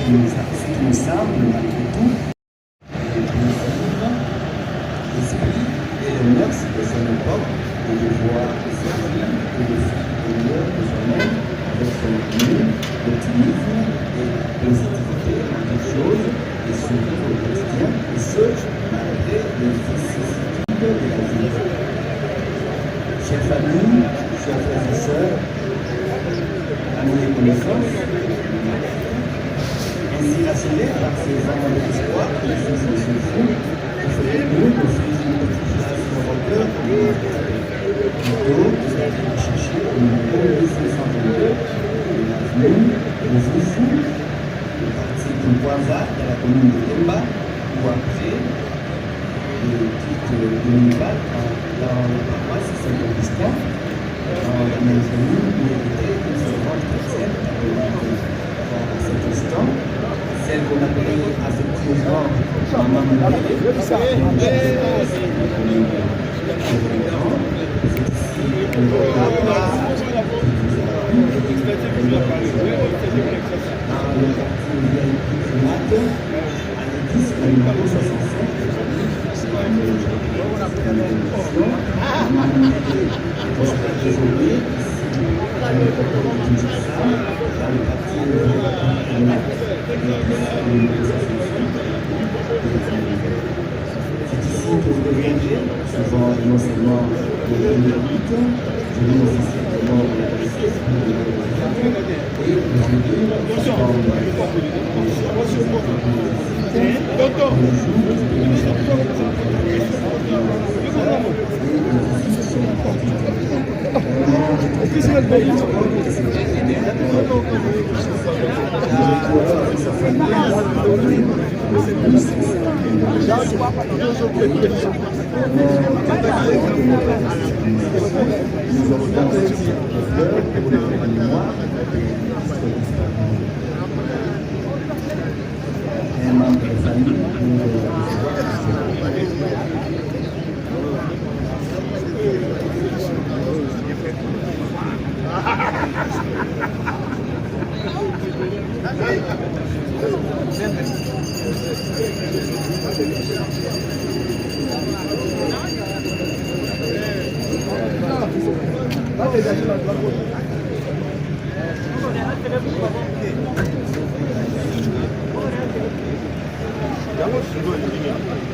qui nous semble, malgré tout, l'esprit et le mœurs de son époque, de devoir servir et de faire le mieux de soi-même avec son amour, l'optimisme et la positivité en toutes choses et surtout au quotidien, et ce, malgré les vicissitudes de la vie. Chers familles, chers frères et sœurs, amis et connaissances, ainsi rassurés par ces enfants de l'espoir que les choses ne se font, il faudrait mieux d'offrir une petite place dans votre cœur pour nous regarder. Plutôt, vous allez chercher au numéro 1522 de l'avenue au Foufou, le quartier de Kwanza, dans la commune de Temba, ou après le titre municipal dans la paroisse Saint-Augustin, dans la même famille où il était une servante chrétienne à cet instant. Celle qu'on appelait affectueusement Maman Moulé, souvent non seulement de l'élite, mais aussi simplement de la police, et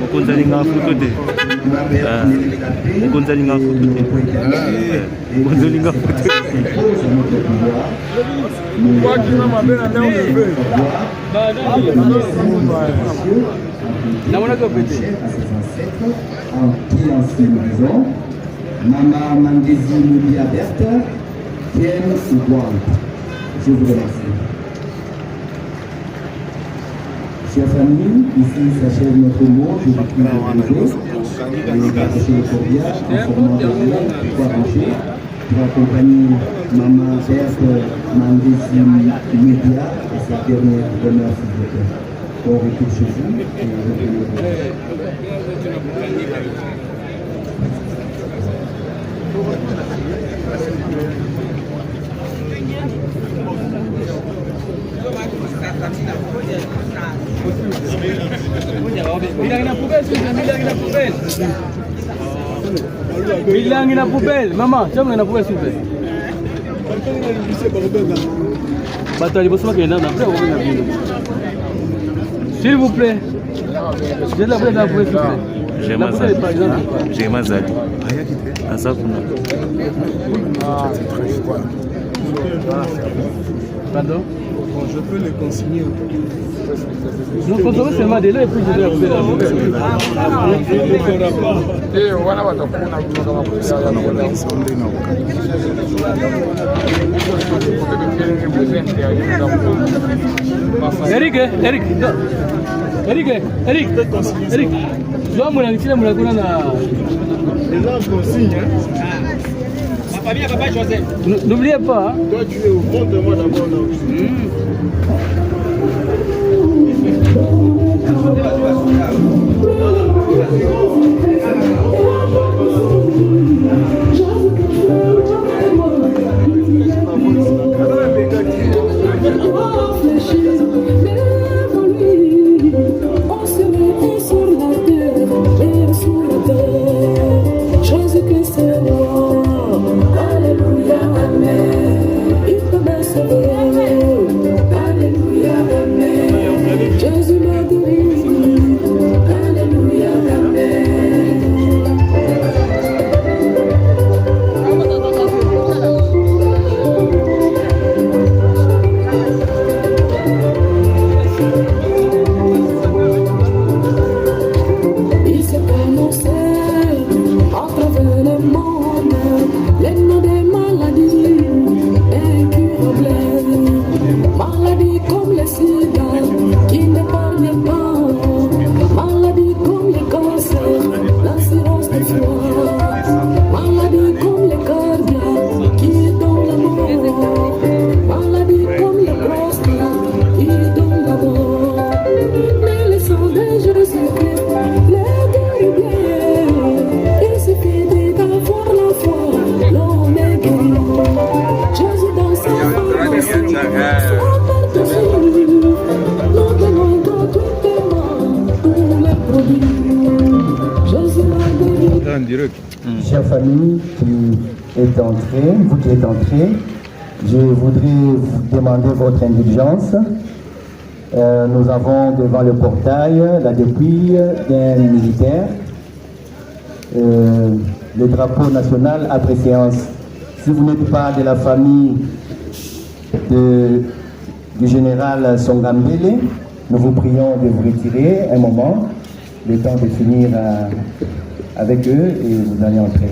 Mukunzali ngafuto de. Mukunzali ngafuto de. Mukunzali ngafuto. Maman Mandézi Moulia Berthe, Pierre Ououane. Je vous remercie. Chers familles, ici s'achève notre mot. Je vous prie de vous attacher le corbillard en formant des liens pour arranger, pour accompagner Maman Berthe Mandézi Moulia et sa dernière demeure, s'il vous plaît. On retourne chez vous et Bilangin na poubelle, maman, tiens, na poubelle s'il vous plaît. Batali, vous savez qu'il y a s'il vous plaît. J'ai la poubelle dans la poubelle, s'il vous plaît. J'ai ma zali. Pardon? Bon, je peux les consigner. Non, consommer seulement des là et puis je vais la poubelle. Eric, dois mourir ici, mourir kuna na. Les gens consignent. Ma famille, papa Joseph. N'oubliez pas. Toi, tu es au fond de moi d'abord. direct. Chère famille qui est entrée, vous qui êtes entrés, je voudrais vous demander votre indulgence. Nous avons devant le portail la dépouille d'un militaire, le drapeau national à préséance. Si vous n'êtes pas de la famille du général Songambele, nous vous prions de vous retirer un moment, le temps de finir avec eux et vous allez entrer.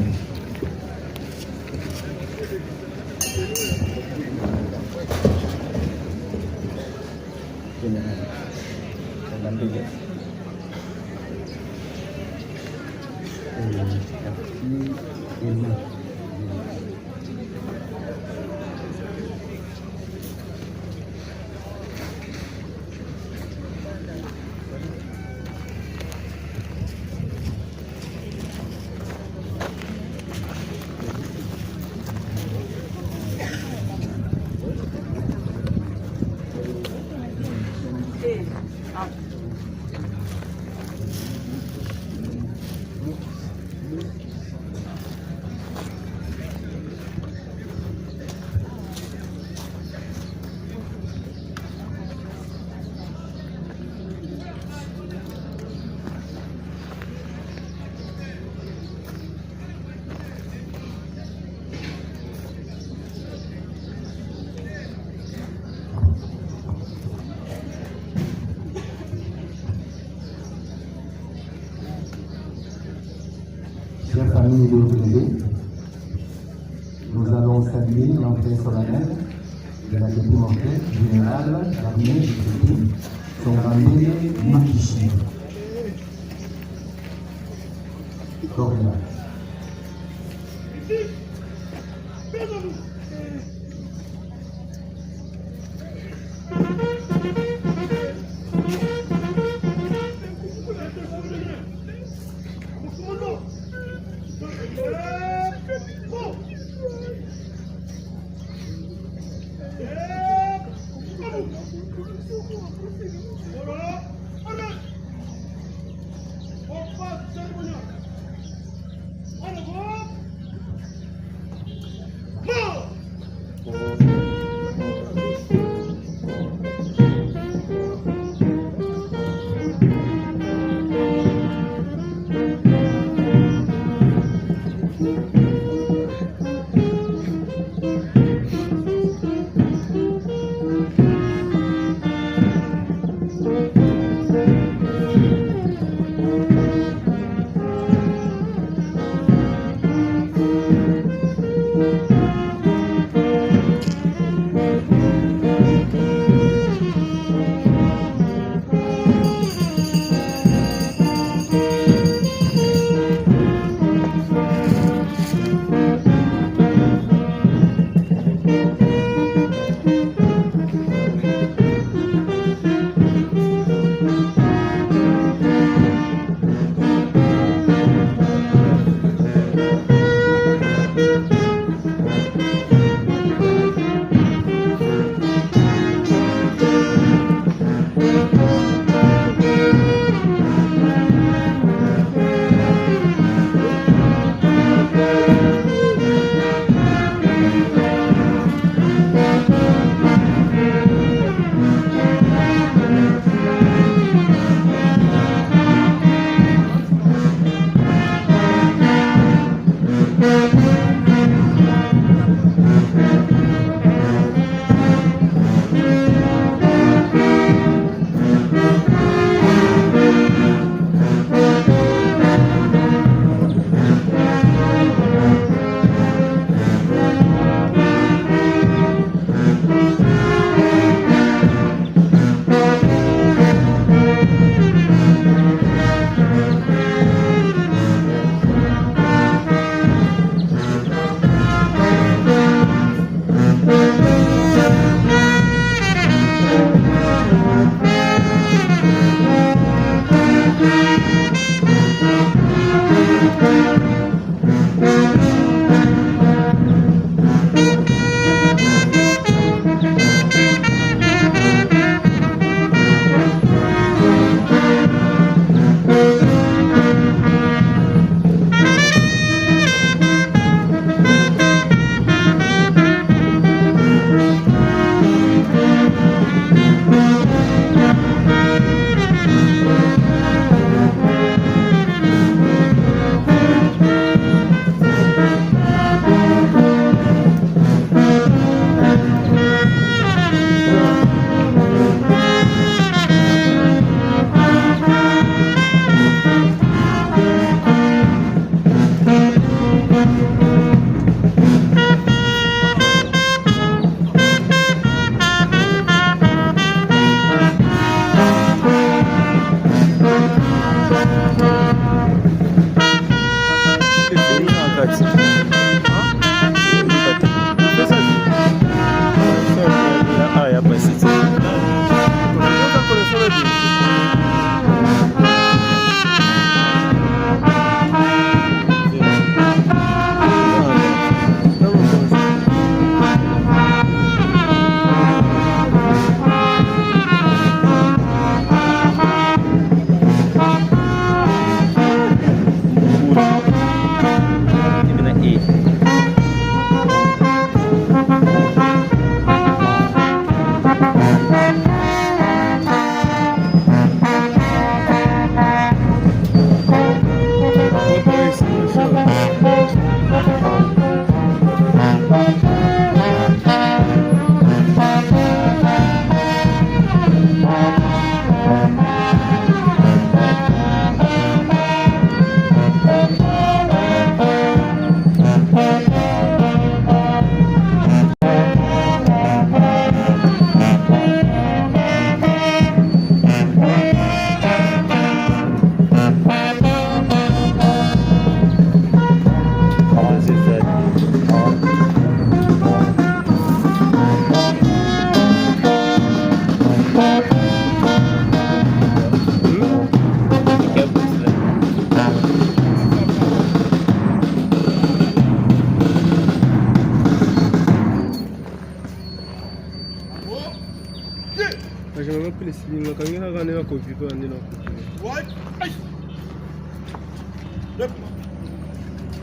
Chère famille de l'Ouvrier, nous allons saluer l'entrée solennelle de la députée générale d'armée du Pays, Songambele Makishi. Cordial.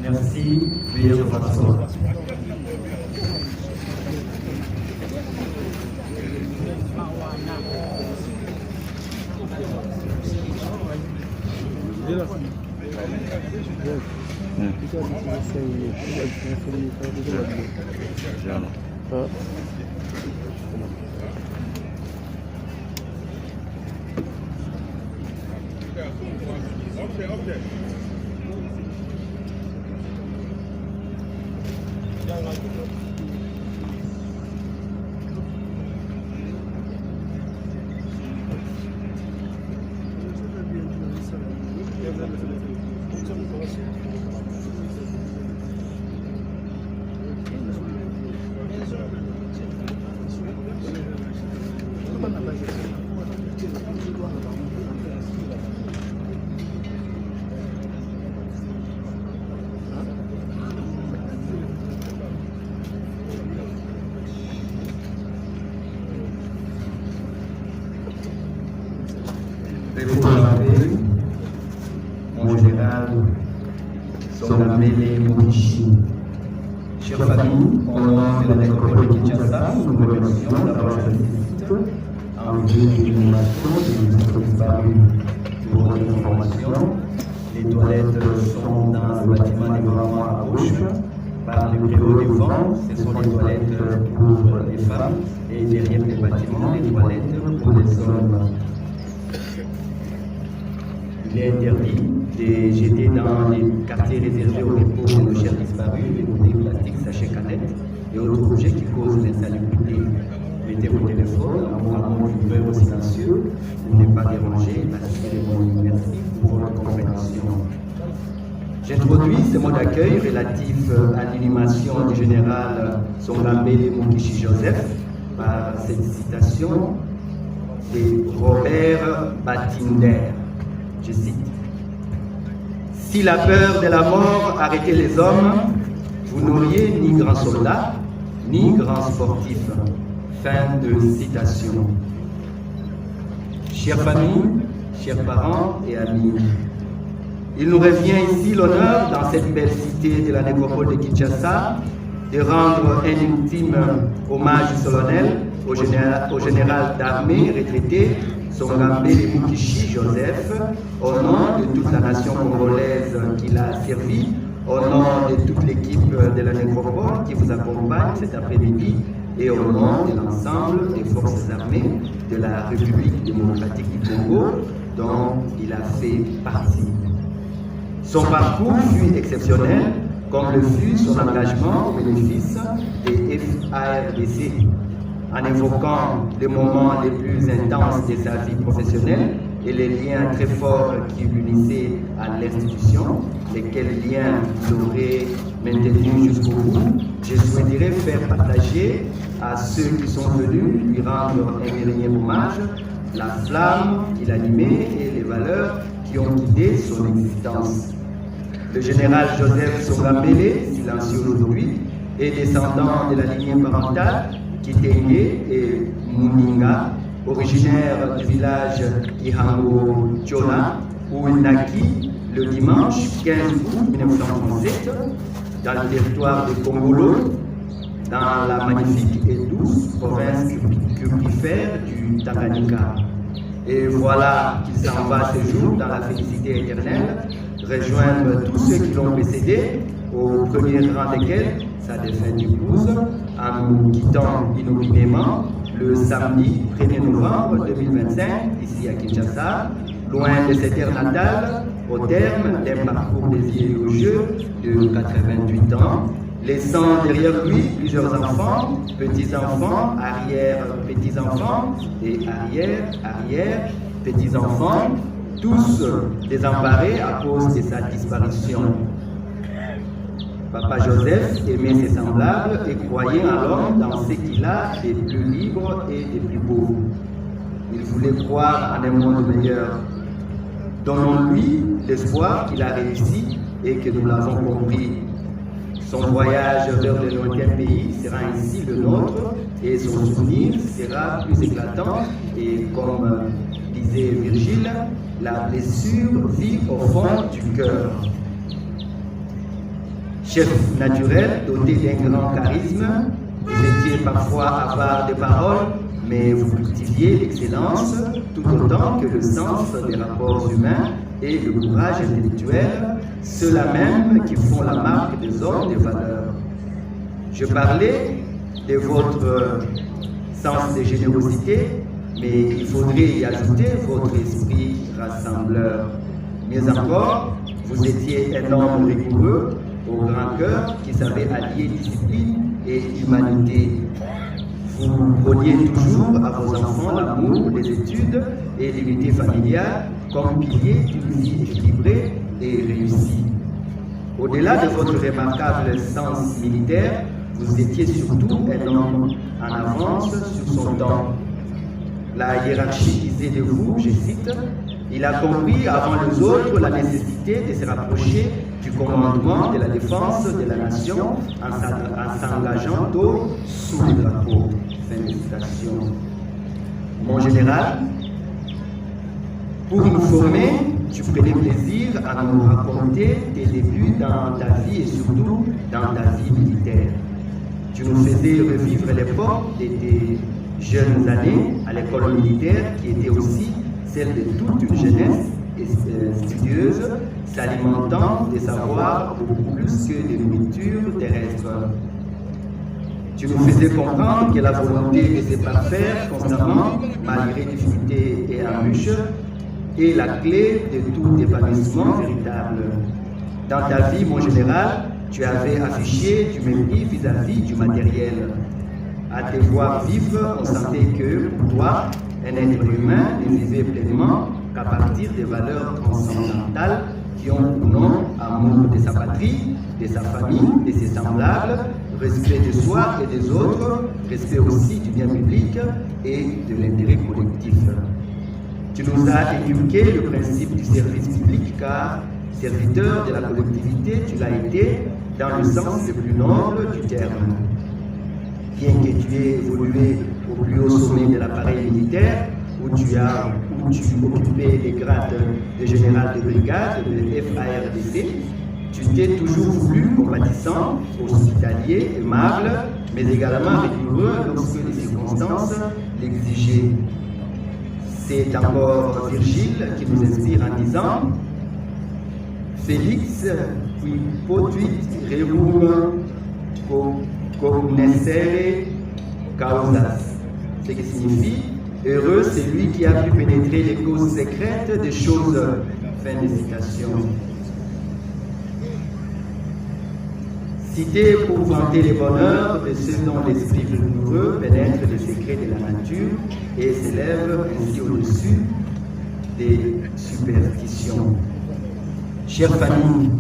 Merci, veuillez vous asseoir. Mon général Songamele Mokishi. Chère famille, au nom de la nécropole de Kinshasa, nous vous remercions d'avoir choisi ce site en vue de l'inhumation de notre disparu. Pour votre information, les toilettes sont dans le bâtiment des grands mois à gauche. Par le préau devant, ce sont les toilettes pour les femmes et derrière le bâtiment, les toilettes pour les hommes. Il est interdit de jeter dans les quartiers réservés au repos de nos chers disparus les bouteilles plastiques, sachets, canettes et autres objets qui causent l'insalubrité. Mettez vos téléphones en moment du verbe silencieux pour ne pas déranger la cérémonie. Merci pour votre compréhension. J'introduis ce mot d'accueil relatif à l'inhumation du général Songamele Mokishi Joseph par cette citation de Robert Batinder. Je cite: si la peur de la mort arrêtait les hommes, vous n'auriez ni grands soldats, ni grands sportifs. Fin de citation. Chères familles, chers parents et amis, il nous revient ici l'honneur, dans cette belle cité de la nécropole de Kinshasa, de rendre un ultime hommage solennel au général d'armée retraité Songamele Mokishi Joseph, au nom de toute la nation congolaise qu'il a servi, au nom de toute l'équipe de la nécropole qui vous accompagne cet après-midi et au nom de l'ensemble des forces armées de la République démocratique du Congo dont il a fait partie. Son parcours fut exceptionnel, comme le fut son engagement au bénéfice des FARDC. En évoquant les moments les plus intenses de sa vie professionnelle et les liens très forts qui l'unissaient à l'institution, lesquels liens il aurait maintenus jusqu'au bout, je souhaiterais faire partager à ceux qui sont venus lui rendre un dernier hommage la flamme qu'il animait et les valeurs qui ont guidé son existence. Le général Joseph Songamele, silencieux aujourd'hui, est descendant de la lignée parentale Kitenge et Muninga, originaire du village Ihango Chola, où il naquit le dimanche 15 août 1937 dans le territoire de Kongolo, dans la magnifique et douce province cuprifère du Tanganyika. Et voilà qu'il s'en va ce jour dans la félicité éternelle, rejoindre tous ceux qui l'ont précédé, au premier rang desquels sa défunte épouse, en nous quittant inopinément le samedi 1er novembre 2025, ici à Kinshasa, loin de ses terres natales, au terme d'un parcours dédié et élogieux de 88 ans, laissant derrière lui plusieurs enfants, petits-enfants, arrière-petits-enfants et arrière-arrière-petits-enfants, tous désemparés à cause de sa disparition. Papa Joseph aimait ses semblables et croyait en l'homme dans ce qu'il a des plus libres et des plus beaux. Il voulait croire en un monde meilleur. Donnons-lui l'espoir qu'il a réussi et que nous l'avons compris. Son voyage vers le lointain pays sera ainsi le nôtre et son souvenir sera plus éclatant. Et comme disait Virgile, la blessure vit au fond du cœur. Chef naturel, doté d'un grand charisme, vous étiez parfois avare de paroles, mais vous cultiviez l'excellence tout autant que le sens des rapports humains et le courage intellectuel, ceux-là même qui font la marque des hommes de valeur. Je parlais de votre sens de générosité, mais il faudrait y ajouter votre esprit rassembleur. Mieux encore, vous étiez un homme rigoureux, au grand cœur, qui savait allier discipline et humanité. Vous prôniez toujours à vos enfants l'amour, les études et l'unité familiale comme pilier d'une vie équilibrée et réussie. Au-delà de votre remarquable sens militaire, vous étiez surtout un homme en avance sur son temps. La hiérarchie disait de vous, je cite, « Il a compris avant les autres la nécessité de se rapprocher du commandement de la défense de la nation en s'engageant tôt sous les drapeaux. » Fin de citation. Mon général, pour nous former, tu prenais plaisir à nous raconter tes débuts dans ta vie et surtout dans ta vie militaire. Tu nous faisais revivre l'époque de tes jeunes années à l'école militaire qui était aussi celle de toute une jeunesse studieuse, s'alimentant des savoirs beaucoup plus que de nourriture terrestre. Tu nous faisais comprendre que la volonté de se parfaire constamment, malgré difficultés et embûches, est la clé de tout épanouissement véritable. Dans ta vie, mon général, tu avais affiché du mépris vis-à-vis du matériel. À te voir vivre, on sentait que, pour toi, un être humain ne vivait pleinement qu'à partir des valeurs transcendantales qui ont pour nom amour de sa patrie, de sa famille, de ses semblables, respect de soi et des autres, respect aussi du bien public et de l'intérêt collectif. Tu nous as éduqué le principe du service public car, serviteur de la collectivité, tu l'as été dans le sens le plus noble du terme. Bien que tu aies évolué au plus haut sommet de l'appareil militaire, où tu occupais les grades de général de brigade de FARDC, tu t'es toujours voulu compatissant, hospitalier, aimable, mais également rigoureux lorsque les circonstances l'exigeaient. C'est encore Virgile qui nous inspire en disant Félix qui potuit rerum cognoscere causas, ce qui signifie heureux c'est lui qui a pu pénétrer les causes secrètes des choses. Fin de citation. Cité pour vanter les bonheurs de ceux dont l'esprit rigoureux pénètre les secrets de la nature et s'élève ainsi au-dessus des superstitions. Chère famille,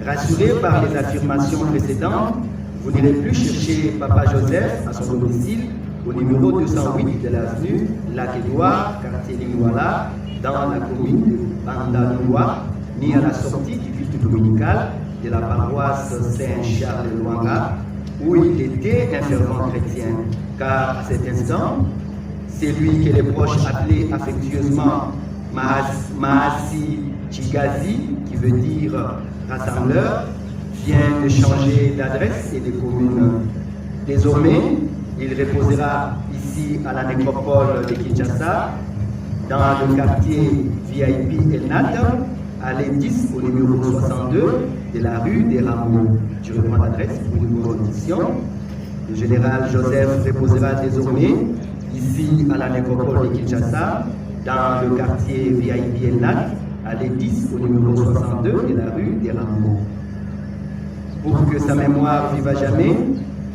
rassurés par les affirmations précédentes, vous n'irez plus chercher Papa Joseph à son domicile au numéro 208 de l'avenue Lac-Édouard, quartier Lingouala, dans la commune de Bandanoua, ni à la sortie du culte dominical de la paroisse Saint-Charles-de-Luanga, où il était un fervent chrétien, car à cet instant, c'est lui que les proches appelaient affectueusement Mahasi Chigazi, qui veut dire rassembleur, vient de changer d'adresse et de commune. Désormais, il reposera ici à la nécropole de Kinshasa, dans le quartier VIP El Nat, à l'E10 au numéro 62 de la rue des Rameaux. Je reprends l'adresse pour une condition. Le général Joseph reposera désormais ici à la nécropole de Kinshasa, dans le quartier VIP El Nat, à l'E10 au numéro 62 de la rue des Rameaux. Pour que sa mémoire vive à jamais,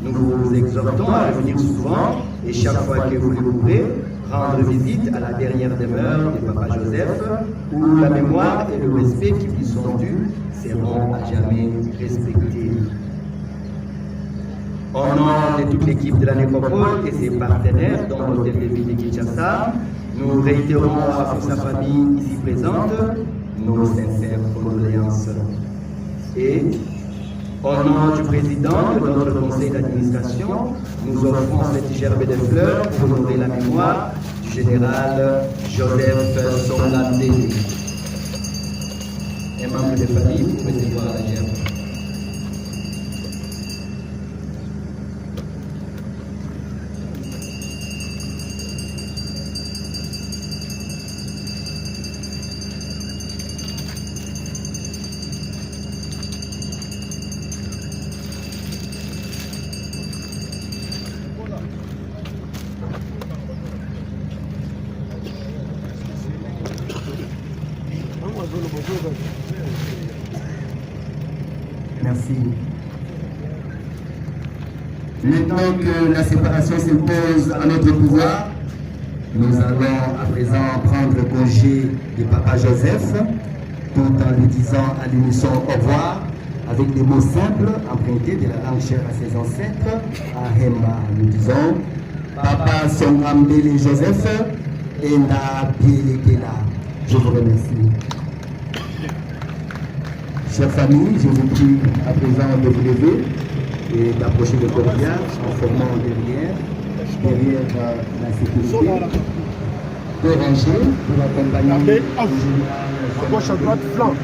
nous vous exhortons à revenir souvent et chaque fois que vous le pourrez, rendre visite à la dernière demeure de Papa Joseph, où la mémoire et le respect qui lui sont dus seront à jamais respectés. Au nom de toute l'équipe de la nécropole et ses partenaires, dont l'hôtel de ville de Kinshasa, nous réitérons à sa famille ici présente nos sincères condoléances. Et Au nom du président de notre conseil d'administration, nous offrons cette gerbe de fleurs pour honorer la mémoire du général Joseph Songambele. Un membre de famille, vous pouvez voir la gerbe. Merci. Maintenant que la séparation s'impose à notre pouvoir, nous allons à présent prendre congé de Papa Joseph, tout en lui disant à l'unisson au revoir, avec des mots simples empruntés de la langue chère à ses ancêtres, à Hemba. Nous disons Papa Songambele Joseph et Nda Bielekela. Je vous remercie. Chers familles, je vous prie à présent de vous lever et d'approcher le cordial en formant derrière la sécurité, de ranger pour accompagner à gauche, à droite, flanc.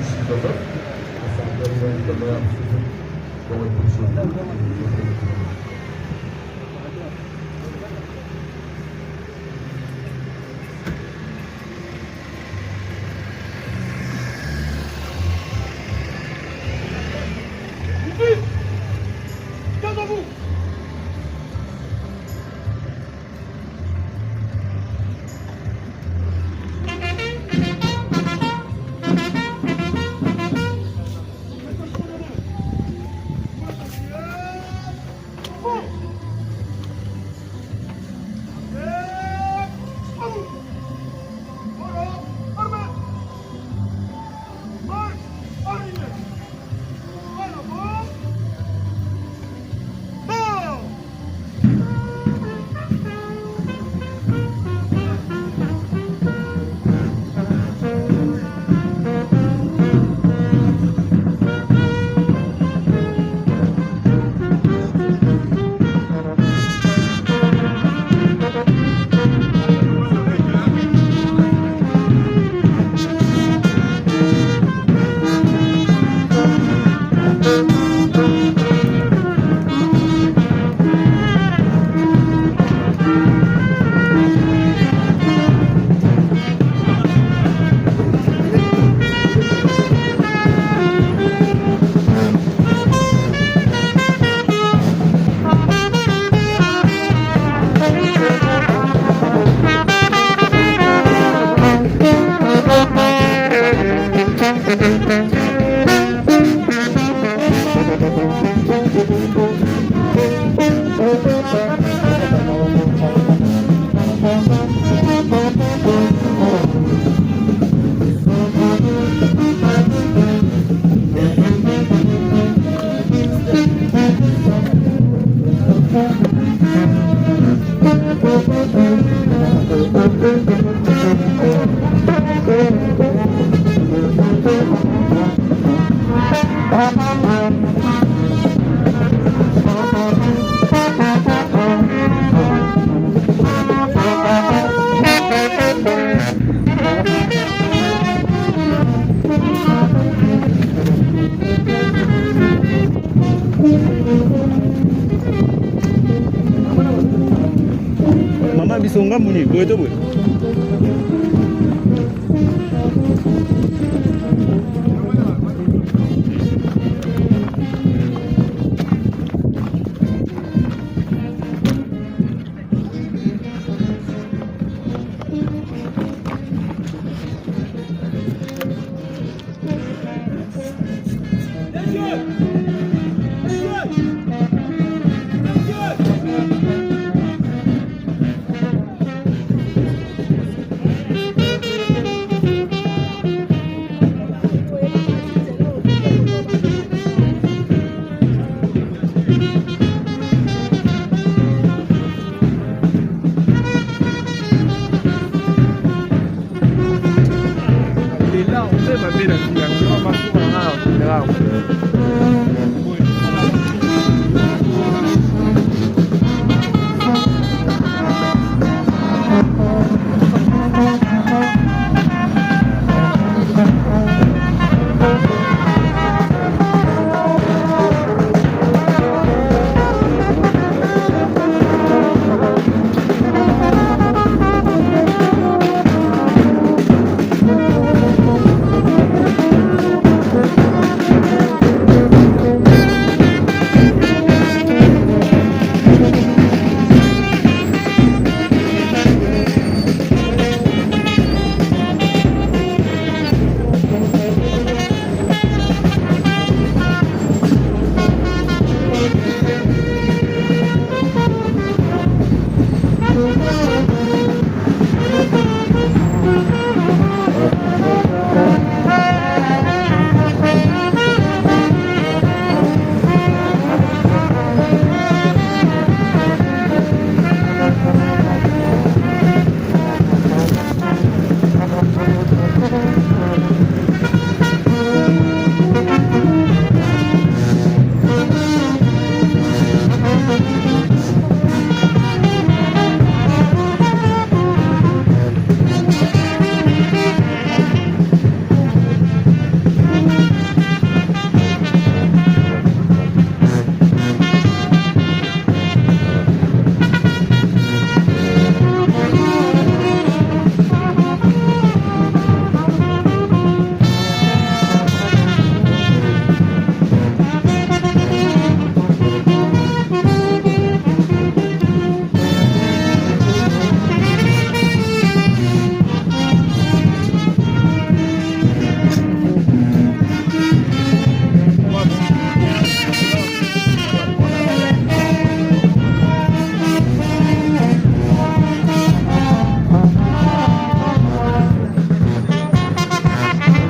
Mama bisonga muni, boy to boy.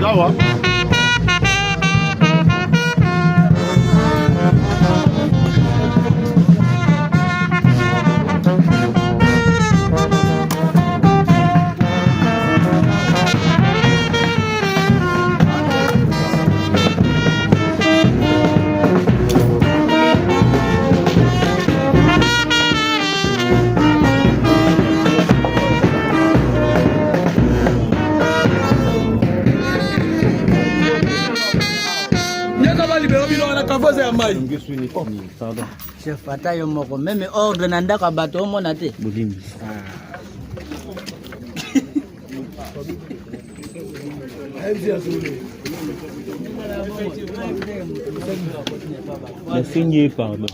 Sawa. Chef ata yo moko même ordre na ndaka bato omona te Bolimbi. Merci, pardon.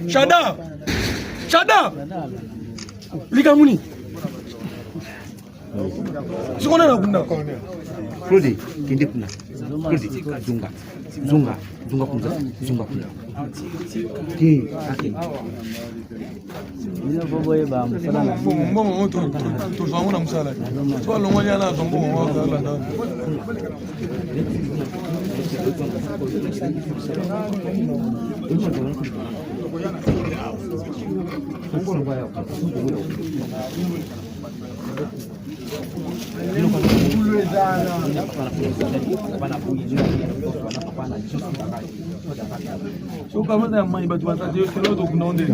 Chada! Chada! Ligamuni. Sikona na kunda. Claude, kende kuna. Claude, zunga. Zunga. Zunga kuna. Zunga kuna. Ki, ake. ina bobo ye ba musala na Mbongo to zangu na musala. Kwa longwa yana zongo wa kala na. So kama na mãe batu watatu yote leo tukunaonde.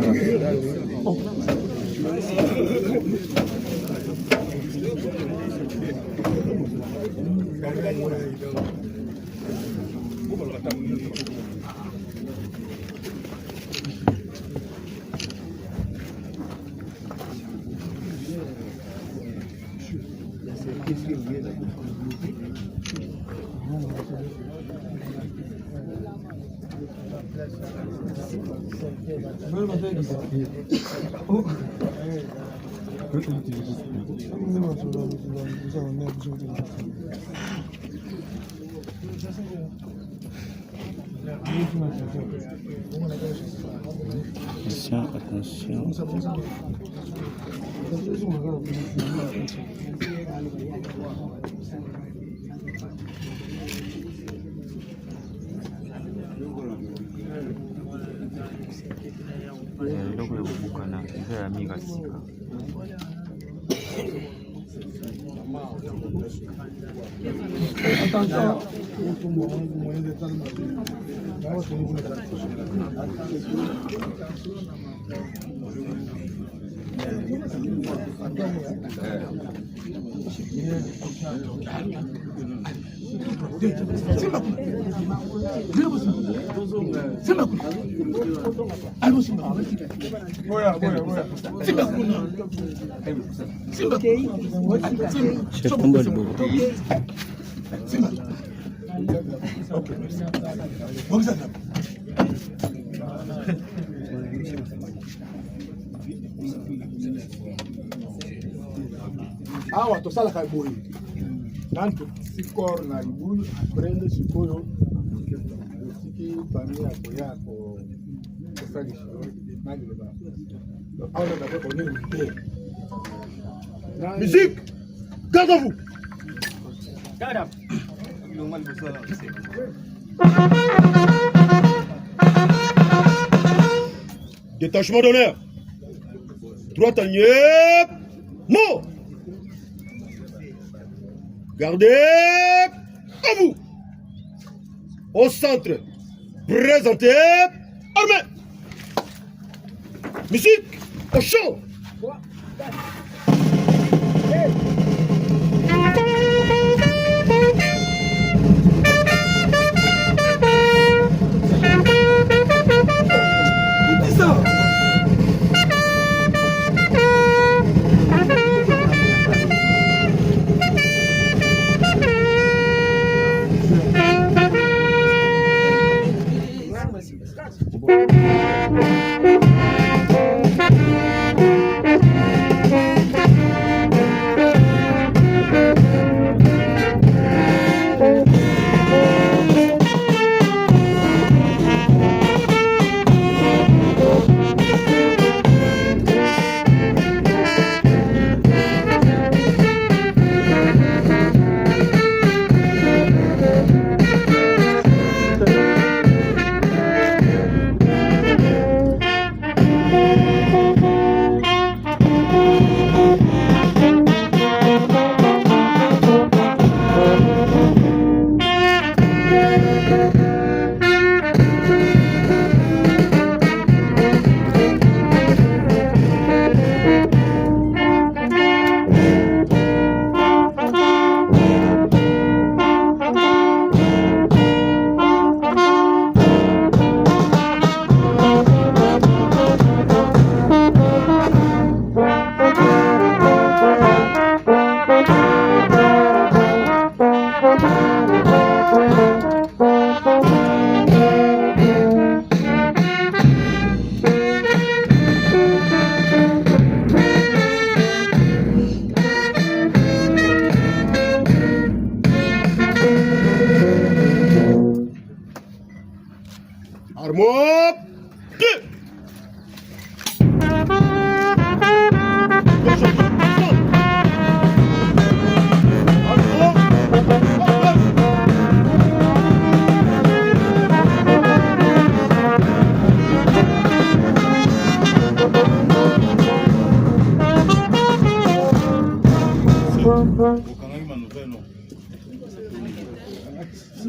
Attention. Ndogo ya kubuka na hizo ya miga sika. Chef tomba le bobo. Awa tosala kai boy. Nanto sikor na ibulu aprende sikoyo. Siki pamia yako kufanya shughuli. Nani le ba. Awa na kwa nini mpe. Musique. Gardez-vous. Détachement d'honneur. Droite à nier. Mort. Gardez à vous. Au centre. Présentez. Armée. Musique. Au champ. Qui dit ça?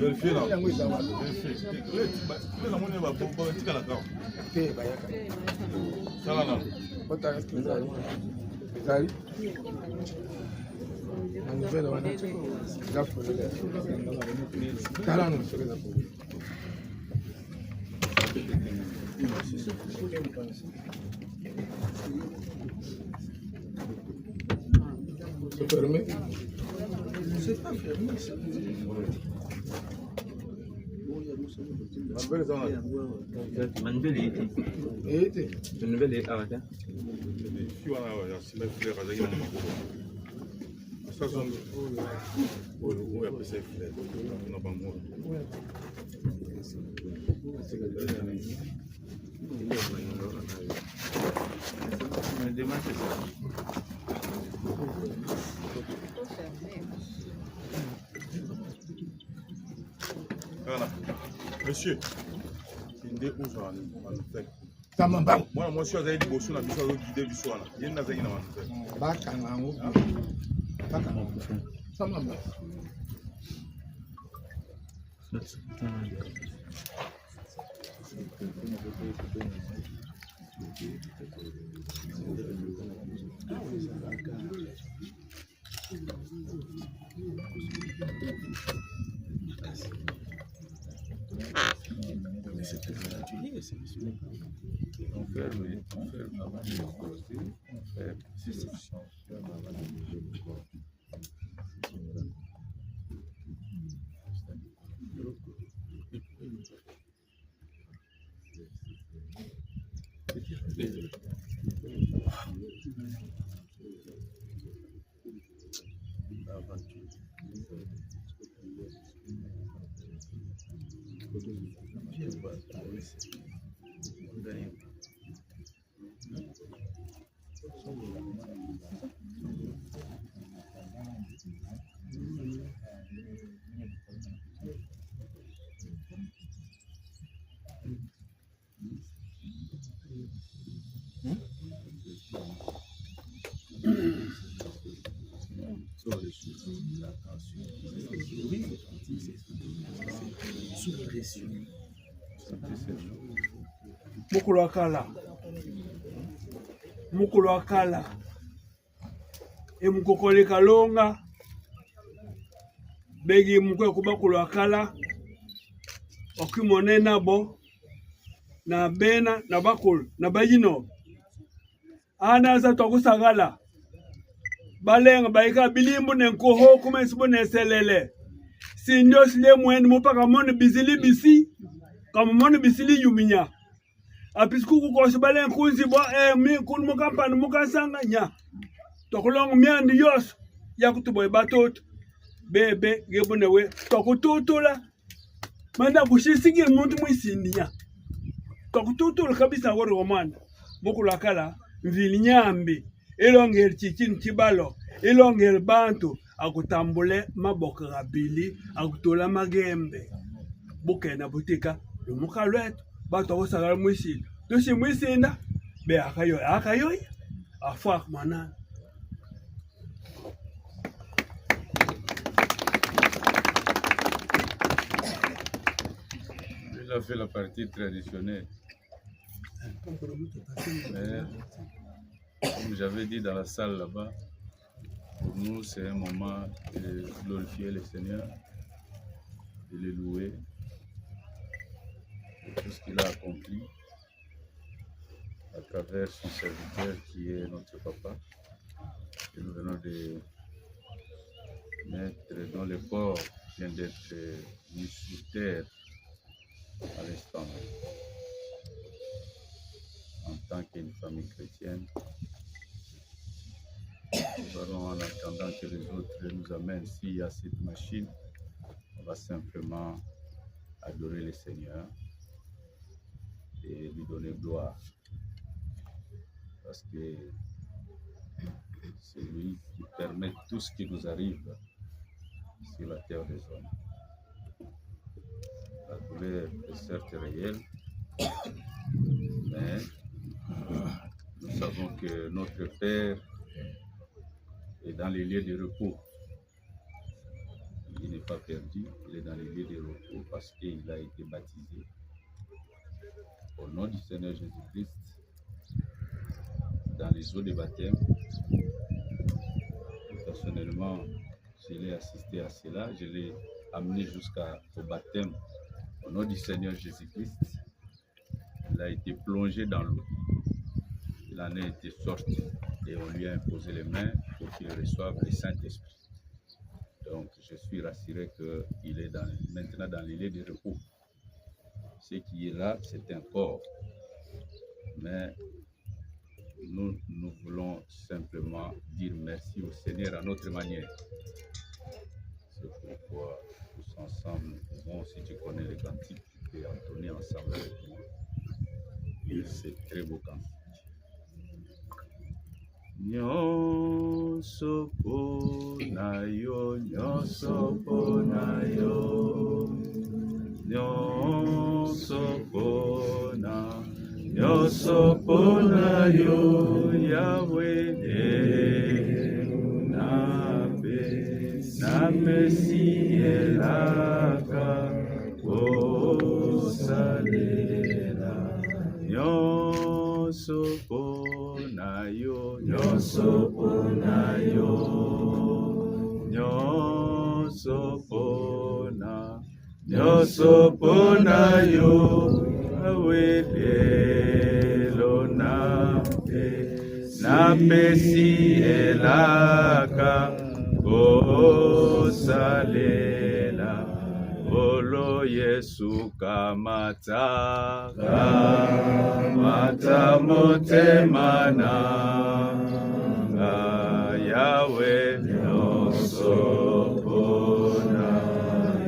Vérifiez là. yango eza wana Les amoni va pour tika la carte. te bayaka Ça là là. otala eske ezali ezali na nouvelle wana eza folele tala no soki eza folele c'est fermé. C'est pas fermé, c'est Manuel été. Manuel est ah Si on a si même fleur avec un ça sont on appelle ça fleur. On a pas moi. Voilà. Monsieur, il est où ça en fait? Moi, je suis allé au Bosson, je suis allé guider du soir. Il y a une azéine en fait. Bakango. Bakango. Ça m'a bien. On ferme avant de poser, on ferme. mukulu akala emukokole kalonga begi mukwe kubakulu akala okimone nabo na bena na bakulu na bayino anaza tokusagala balenga baika bilimbu nenkoho kumesibo neselele sindio sile mweni mupaka mone bizili bisi kama mone bisili yuminya apisikuku kosi bale nkunzi bo mi kun mukampani mukasanga nya tokulongo myandi yoso yakutuboy batoto bebe gebunewe tokututula manda kushisigir muntu mwisindinya tokututula kabisa ngori romana mukulakala mvili nyambi ilongeri chichini chibalo ilongeri bantu akutambule maboka gabili akutola magembe bukena butika lumukalwetu bato kusagala mwisindi tushi mwisinda be akayoy afak manana Il a fait la partie traditionnelle. Mais, comme j'avais dit dans la salle là-bas, pour nous c'est un moment de glorifier le Seigneur, de le louer pour tout ce qu'il a accompli à travers son serviteur qui est notre papa, que nous venons de mettre dans le corps, vient d'être mis sur terre à l'instant. En tant qu'une famille chrétienne, nous allons, en attendant que les autres nous amènent s'il y a cette machine, on va simplement adorer le Seigneur et lui donner gloire. Parce que c'est lui qui permet tout ce qui nous arrive sur la terre des hommes. La douleur est certes réelle, mais nous savons que notre Père est dans les lieux de repos. il n'est pas perdu, il est dans les lieux de repos parce qu'il a été baptisé. Au nom du Seigneur Jésus-Christ, dans les eaux de baptême, personnellement, je l'ai assisté à cela, je l'ai amené jusqu'au baptême. Au nom du Seigneur Jésus-Christ, il a été plongé dans l'eau. Il en a été sorti et on lui a imposé les mains pour qu'il reçoive le Saint-Esprit. Donc, je suis rassuré qu'il est maintenant dans les lieux de repos. Ce qui est là, c'est un corps. Mais nous voulons simplement dire merci au Seigneur à notre manière. C'est pourquoi tous ensemble, nous pouvons, si tu connais les cantiques, tu peux entonner ensemble avec moi. Et c'est très beau cantique. Nyonso pona yo, nyonso pona yo, nyonso pona yo, Yahweh nape sielaka osalela, nyonso pona yo, nyonso pona yo, nyonso pona yo, awelelo nape sielaka osalela, olo Yesu kamata motema nanga, Yahweh nyonso pona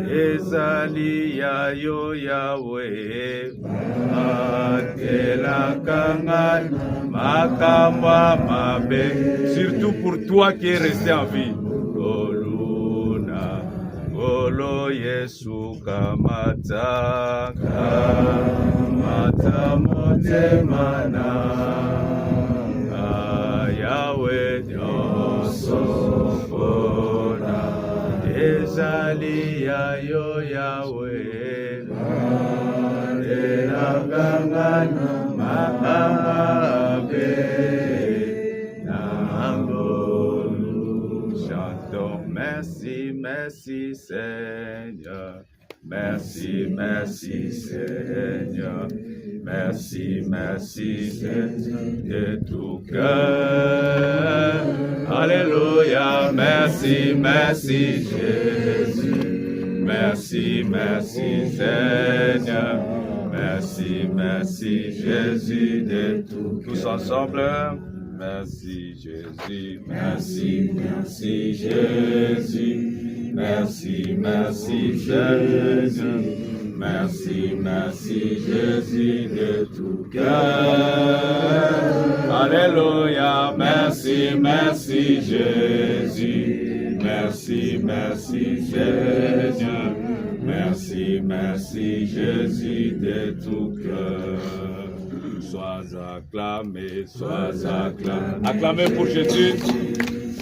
ezali ya yo, Yahweh atelaka ngai makambo mabe, surtout pour toi qui es resté en vie. Oluna olo Yesu kamata motema nanga, Yahweh nyonso pona ezali ya yo, Yahweh atelaka ngai mabe nangolu. Chantons merci, merci Seigneur, merci, merci Seigneur, merci, merci Seigneur de tout cœur. Alléluia, merci, merci Jésus, merci, merci Seigneur, merci, merci Jésus de tout cœur. Tous ensemble, merci Jésus, merci, merci Jésus, merci, merci Jésus, merci, merci Jésus de tout cœur. Alléluia, merci, merci Jésus, merci, merci Seigneur, merci, merci Jésus de tout cœur. Sois acclamé, acclamé pour Jésus.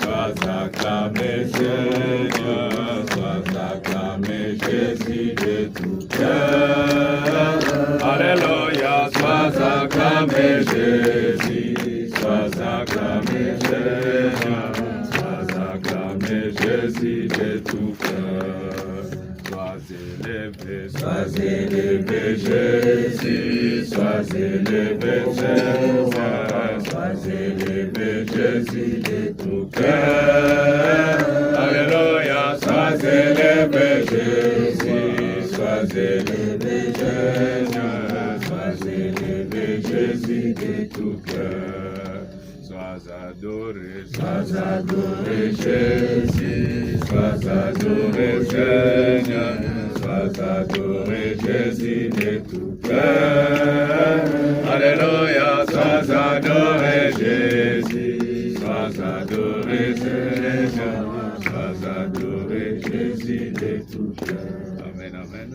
Sois acclamé Seigneur, sois acclamé Jésus de tout cœur. Alléluia, sois acclamé Jésus, sois acclamé Seigneur, sois acclamé Jésus de tout cœur. Sois élevé Jésus, sois élevé Seigneur, sois élevé Jésus de tout cœur. Alléluia, sois élevé Jésus, sois élevé Seigneur, sois élevé Jésus de tout cœur. Sois adoré Jésus, sois adoré Seigneur, sois adoré Jésus de tout cœur. Alléluia, sois adoré Jésus, sois adoré Seigneur, sois adoré Jésus de tout cœur. Amen, amen.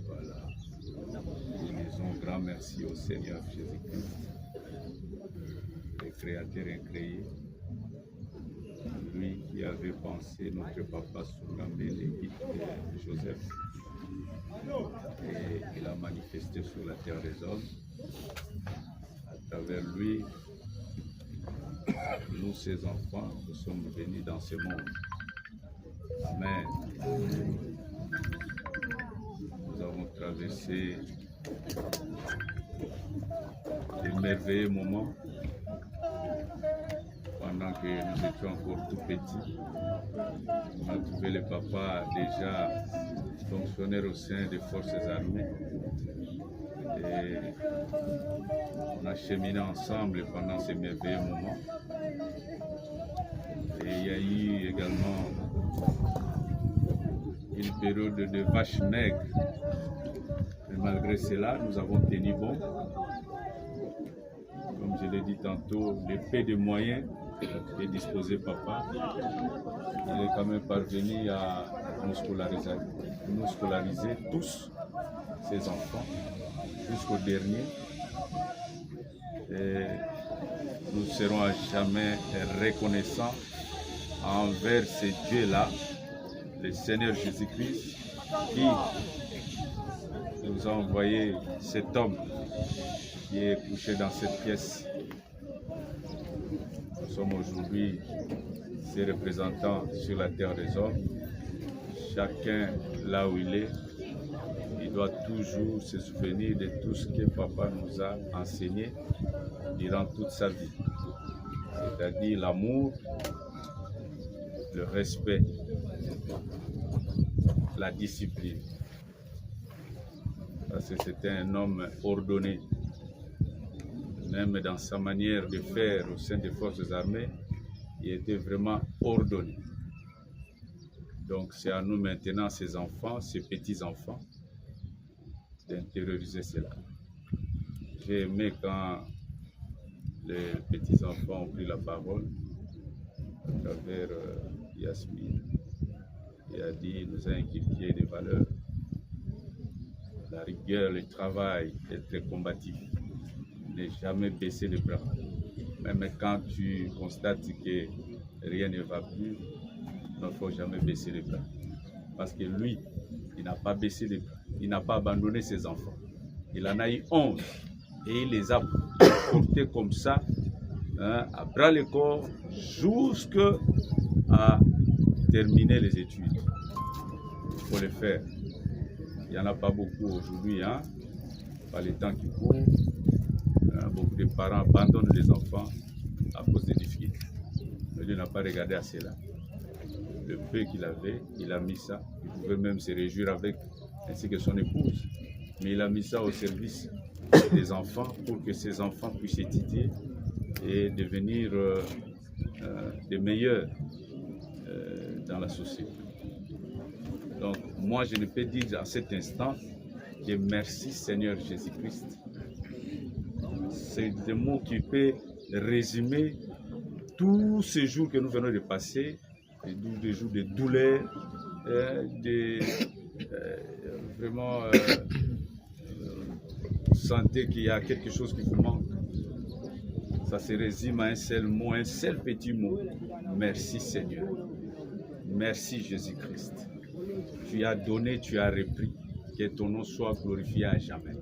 Voilà. Nous disons grand merci au Seigneur Jésus-Christ, le Créateur incréé. lui qui avait pensé notre papa Soungambele Joseph. Et il a manifesté sur la terre des hommes. À travers lui, nous, ses enfants, nous sommes venus dans ce monde. Amen. Nous avons traversé de merveilleux moments pendant que nous étions encore tout petits. On a trouvé le papa déjà fonctionnaire au sein des forces armées. Et on a cheminé ensemble pendant ces merveilleux moments. Et il y a eu également une période de vaches maigres. Mais malgré cela, nous avons tenu bon. Comme je l'ai dit tantôt, l'épée de moyens est disposé papa. Il est quand même parvenu à nous scolariser tous, ses enfants, jusqu'au dernier. Et nous serons à jamais reconnaissants envers ce Dieu-là, le Seigneur Jésus-Christ, qui nous a envoyé cet homme qui est couché dans cette pièce. Nous sommes aujourd'hui ses représentants sur la terre des hommes. Chacun là où il est, il doit toujours se souvenir de tout ce que papa nous a enseigné durant toute sa vie. C'est-à-dire l'amour, le respect, la discipline. Parce que c'était un homme ordonné. Même dans sa manière de faire au sein des forces armées, il était vraiment ordonné. Donc c'est à nous maintenant, ces enfants, ces petits-enfants, d'intérioriser cela. J'ai aimé quand les petits-enfants ont pris la parole à travers Yasmine. Il a dit, il nous a inculqué des valeurs. La rigueur, le travail, être combatif. Ne jamais baisser les bras. Même quand tu constates que rien ne va plus, il ne faut jamais baisser les bras. Parce que lui, il n'a pas baissé les bras. Il n'a pas abandonné ses enfants. Il en a eu 11 et il les a portés comme ça, à bras le corps, jusqu'à terminer les études. Il faut le faire. Il n'y en a pas beaucoup aujourd'hui, par les temps qui courent. Beaucoup de parents abandonnent les enfants à cause des difficultés. Mais lui n'a pas regardé à cela. Le peu qu'il avait, il a mis ça. Il pouvait même se réjouir avec, ainsi que son épouse. Mais il a mis ça au service des enfants pour que ces enfants puissent étudier et devenir des meilleurs dans la société. Donc, moi, je ne peux dire à cet instant que merci Seigneur Jésus-Christ. C'est des mots qui peuvent résumer tous ces jours que nous venons de passer, des jours de douleur, vraiment vous sentez qu'il y a quelque chose qui vous manque. Ça se résume à un seul mot, un seul petit mot. Merci Seigneur. Merci Jésus-Christ. Tu as donné, tu as repris. Que ton nom soit glorifié à jamais.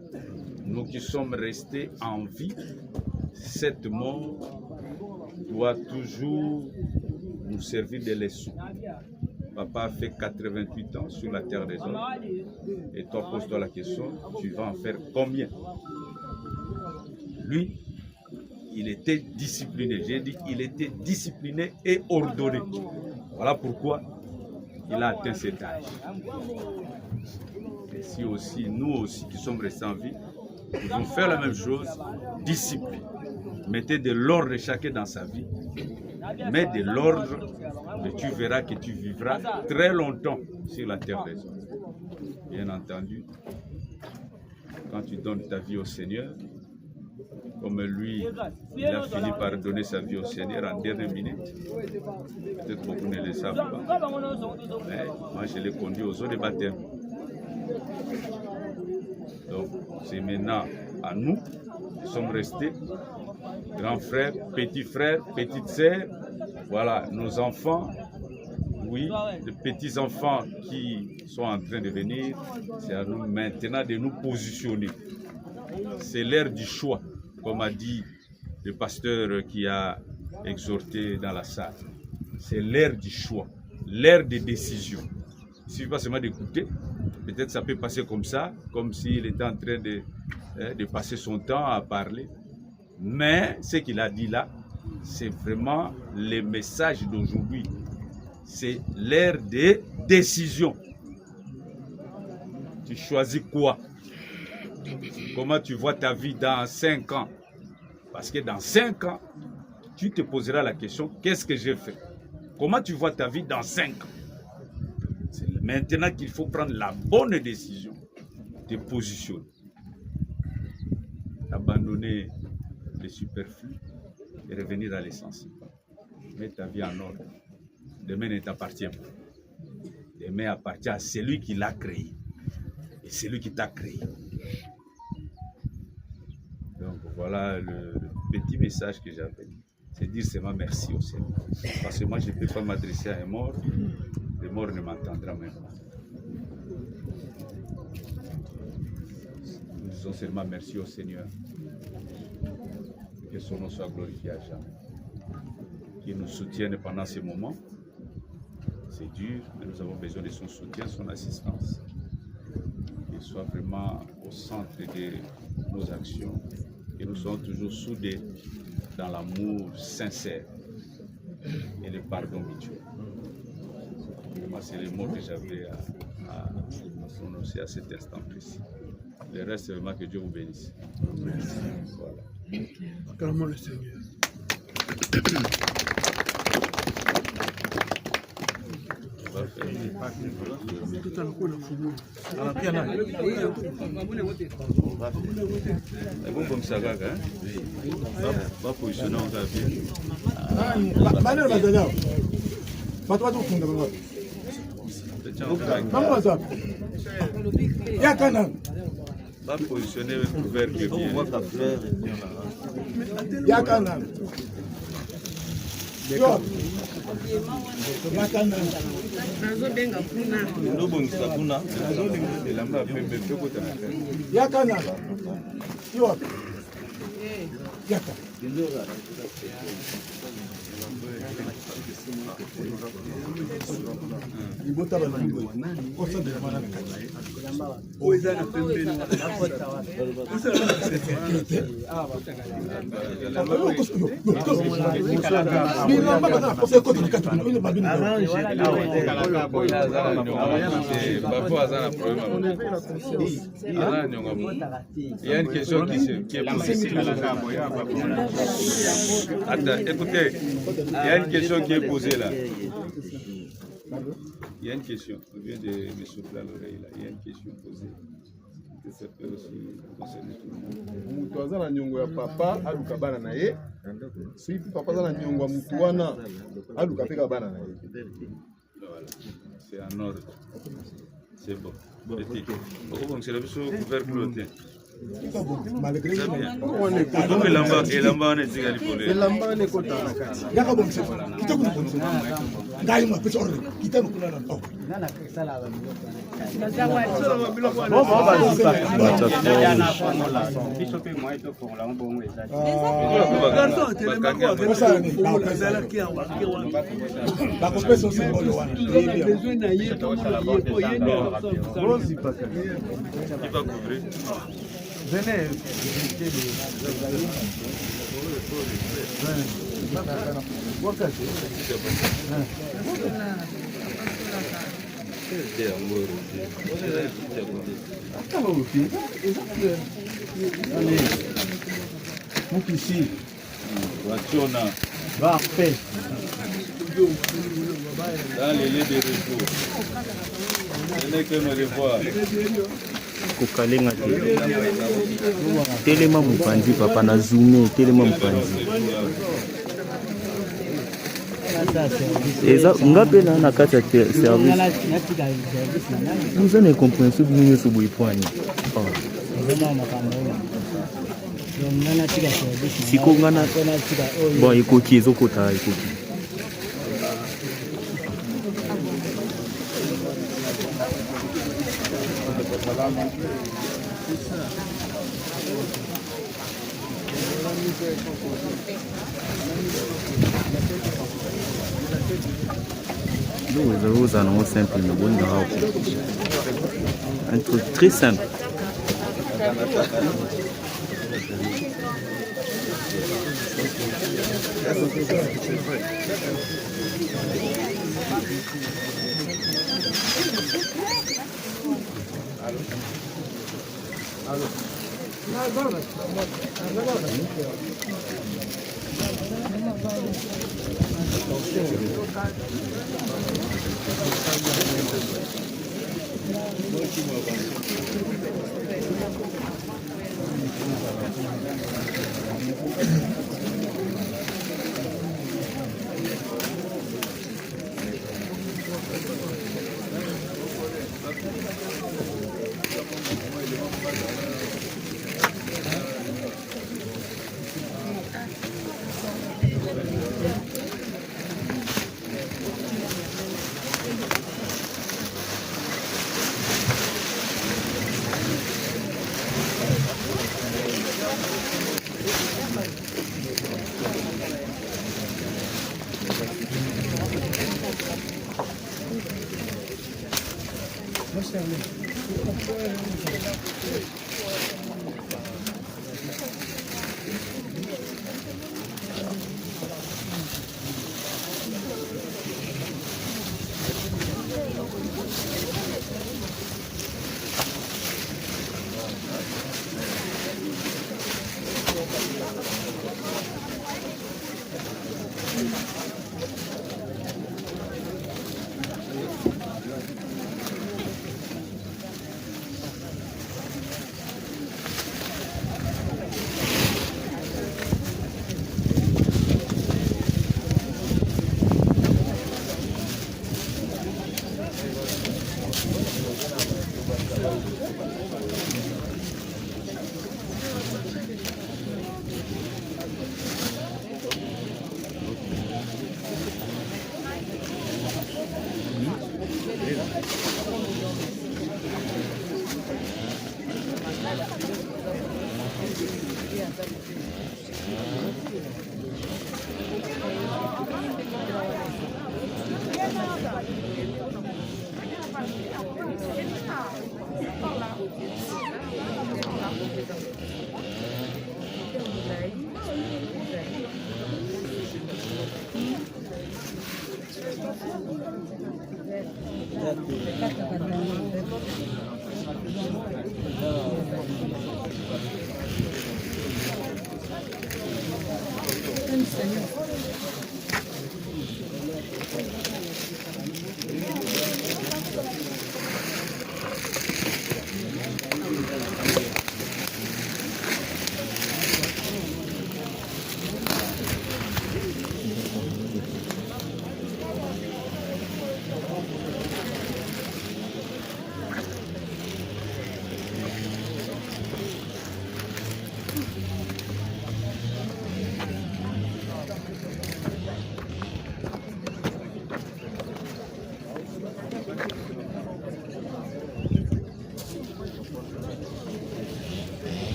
Nous qui sommes restés en vie, cette mort doit toujours nous servir de leçon. Papa a fait 88 ans sur la terre des hommes. Et toi, pose-toi la question, tu vas en faire combien? Lui, il était discipliné. J'ai dit qu'il était discipliné et ordonné. Voilà pourquoi il a atteint cet âge. Et si aussi, nous aussi qui sommes restés en vie, nous devons faire la même chose, discipline. Mettez de l'ordre chacun dans sa vie. Mets de l'ordre et tu verras que tu vivras très longtemps sur la terre des hommes. Bien entendu, quand tu donnes ta vie au Seigneur, comme lui, il a fini par donner sa vie au Seigneur en dernière minute. Peut-être beaucoup ne le savent pas. Mais moi, je l'ai conduit aux eaux de baptême. Donc, c'est maintenant à nous, qui sommes restés, grands frères, petits sœurs, voilà, nos enfants, oui, les petits-enfants qui sont en train de venir, c'est à nous maintenant de nous positionner. C'est l'ère du choix, comme a dit le pasteur qui a exhorté dans la salle. C'est l'ère du choix, l'ère des décisions. Il ne suffit pas seulement d'écouter, peut-être ça peut passer comme ça, comme s'il était en train de passer son temps à parler. Mais ce qu'il a dit là, c'est vraiment le message d'aujourd'hui. C'est l'ère des décisions. Tu choisis quoi? Comment tu vois ta vie dans 5 ans? Parce que dans 5 ans, tu te poseras la question, qu'est-ce que j'ai fait? Comment tu vois ta vie dans 5 ans? C'est maintenant qu'il faut prendre la bonne décision de positionner. Abandonner le superflu et revenir à l'essentiel. Mets ta vie en ordre. Demain ne t'appartient pas. Demain appartient à celui qui l'a créé. Et celui qui t'a créé. Donc voilà le petit message que j'avais. C'est dire seulement merci au Seigneur. Parce que moi je ne peux pas m'adresser à un mort. Le mort ne m'entendra même pas. Nous disons seulement merci au Seigneur. Que son nom soit glorifié à jamais. Qu'il nous soutienne pendant ces moments. C'est dur, mais nous avons besoin de son soutien, son assistance. Qu'il soit vraiment au centre de nos actions. Et nous sommes toujours soudés dans l'amour sincère et le pardon mutuel. Moi, c'est les mots que j'avais à prononcer à cet instant précis. Le reste, c'est vraiment que Dieu vous bénisse. Voilà. Acclamons le Seigneur. Va positionner le couvercle bien. Il y a une question qui est posée. Attends, écoutez, il y a une question qui est posée là. Il y a une question, on vient de me souffler à l'oreille là. Il y a une question posée. Que ça peut aussi concerner tout le monde. Mutu aza na nyongo ya papa aluka bana na ye. Si papa aza na nyongo ya mutu wana aluka peka bana na ye. Voilà, c'est en ordre. C'est bon. Petit. Pourquoi c'est le couvercle? Venez. Parfait. Dans les lieux de repos. Venez que nous les voir. Kokalenga te telema mupanzi papa na zoomé telema mupanzi eza ngape na kati ya service vous avez compréhension vous sur boipwani siko ngana bon ekoki ezokota ekoki Les roses sont simples, mais bon, un truc très simple.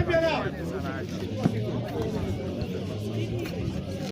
Viens là.